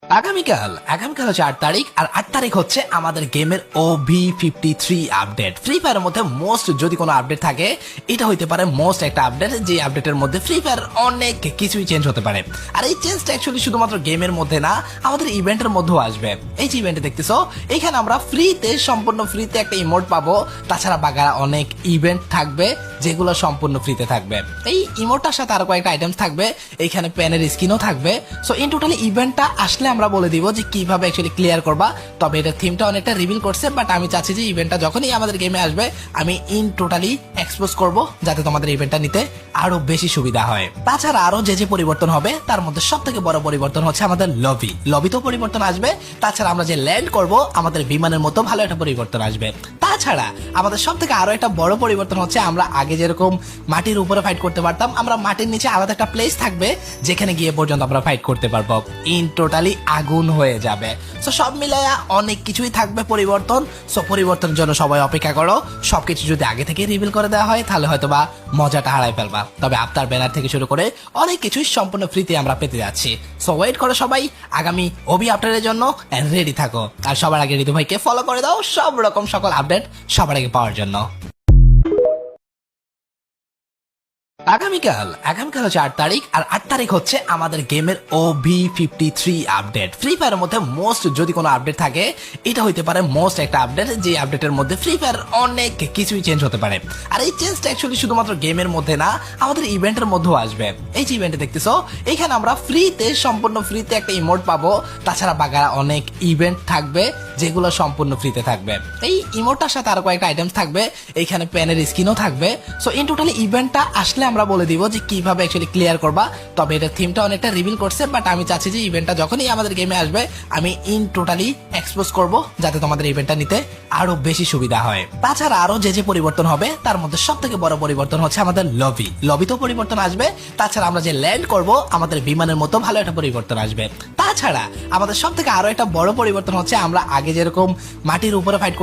আগামীকাল আগামীকাল হচ্ছে 8 তারিখ, আর 8 তারিখ হচ্ছে আমাদের গেমের OB53 আপডেট। ফ্রি ফায়ারের মধ্যে মোস্ট যদি কোনো আপডেট থাকে, এটা হইতে পারে মোস্ট একটা আপডেট, যে আপডেটের মধ্যে ফ্রি ফায়ার অনেক কিছুই চেঞ্জ হতে পারে। আর এই চেঞ্জটা অ্যাকচুয়ালি শুধুমাত্র গেমের মধ্যে না, আমাদের ইভেন্টের মধ্যেও আসবে। এই যে ইভেন্টে দেখতেছো, এখানে আমরা ফ্রিতে, সম্পূর্ণ ফ্রিতে একটা ইমোট পাবো। তাছাড়া বাগারা অনেক ইভেন্ট থাকবে যেগুলো সম্পূর্ণ ফ্রিতে থাকবে। এই ইমোটটার সাথে আরো কয়েকটা আইটেমস থাকবে, এইখানে প্যানের স্কিনও থাকবে। সো ইন টোটালি ইভেন্টটা আসলে আমরা বলে দিব যে কিভাবে অ্যাকচুয়ালি ক্লিয়ার করবা। তবে এটা থিমটা অনেকটা রিভিল করছে, বাট আমি চাচ্ছি যে ইভেন্টটা যখনই আমাদের গেমে আসবে আমি ইন টোটালি এক্সপোজ করব, যাতে তোমাদের ইভেন্টটা নিতে আরো বেশি সুবিধা হয়। তাছাড়া আরো যে পরিবর্তন হবে, তার মধ্যে সব থেকে বড় পরিবর্তন হচ্ছে আমাদের লবিতেও পরিবর্তন আসবে। তাছাড়া আমরা যে ল্যান্ড করব, আমাদের বিমানের মতো ভালো একটা পরিবর্তন আসবে। তাছাড়া আমাদের সব থেকে আরো একটা বড় পরিবর্তন হচ্ছে, আমরা আগে যেরকম মাটির উপরে ফাইট করতে পারতাম, আমরা মাটির নিচে আলাদা একটা প্লেস থাকবে যেখানে গিয়ে পর্যন্ত আমরা ফাইট করতে পারবো। ইন টোটালি আগুন হয়ে যাবে। সো সব মিলায়া অনেক কিছুই থাকবে পরিবর্তন। সো পরিবর্তনের জন্য সবাই অপেক্ষা করো। সবকিছু যদি আগে থেকে রিভিল করে দেওয়া হয়, তাহলে হয়তো বা মজাটা হারাই ফেলবা। তবে আফতার ব্যানার থেকে শুরু করে অনেক কিছুই সম্পূর্ণ ফ্রিতে আমরা পেতে যাচ্ছি। সো ওয়েট করো সবাই আগামী ওবি আপডেটের জন্য, রেডি থাকো। আর সবার আগে ঋতু ভাইকে ফলো করে দাও সব রকম সকল আপডেট সবার আগে পাওয়ার জন্য। আগামীকাল হচ্ছে 8 তারিখ, আর 8 তারিখ হচ্ছে আমাদের গেমের OB53 আপডেট। ফ্রি ফায়ারের মধ্যে মোস্ট যদি কোনো আপডেট থাকে, এটা হইতে পারে মোস্ট একটা আপডেট, যে আপডেটের মধ্যে ফ্রি ফায়ার অনেক কিছুই চেঞ্জ হতে পারে। আর এই চেঞ্জটা অ্যাকচুয়ালি শুধুমাত্র গেমের মধ্যে না, আমাদের ইভেন্টের মধ্যেও আসবে। এই যে ইভেন্টে দেখতেছো, এখানে আমরা ফ্রিতে, সম্পূর্ণ ফ্রিতে একটা ইমোট পাবো। তাছাড়া বাগারা অনেক ইভেন্ট থাকবে যেগুলো সম্পূর্ণ ফ্রিতে থাকবে। এই ইমোটটার সাথে আরো কয়েকটা আইটেমস থাকবে, এইখানে প্যানের স্কিনও থাকবে। সো ইন টোটালি ইভেন্টটা আসলে আমরা বলে দিব যে কিভাবে অ্যাকচুয়ালি ক্লিয়ার করবা। তবে এটা থিমটা অনেকটা রিভিল করছে, বাট আমি চাচ্ছি যে ইভেন্টটা যখনই আমাদের গেমে আসবে আমি ইন টোটালি এক্সপোজ করব, যাতে তোমাদের ইভেন্টটা নিতে আরো বেশি সুবিধা হয়। তাছাড়া আরো যে পরিবর্তন হবে, তার মধ্যে সব থেকে বড় পরিবর্তন হচ্ছে আমাদের লবিতেও পরিবর্তন আসবে। তাছাড়া আমরা যে ল্যান্ড করব, আমাদের বিমানের মতো ভালো একটা পরিবর্তন আসবে। তাছাড়া আমাদের সব থেকে আরো একটা বড় পরিবর্তন হচ্ছে, আমরা আগে যেরকম মাটির উপরে ফাইট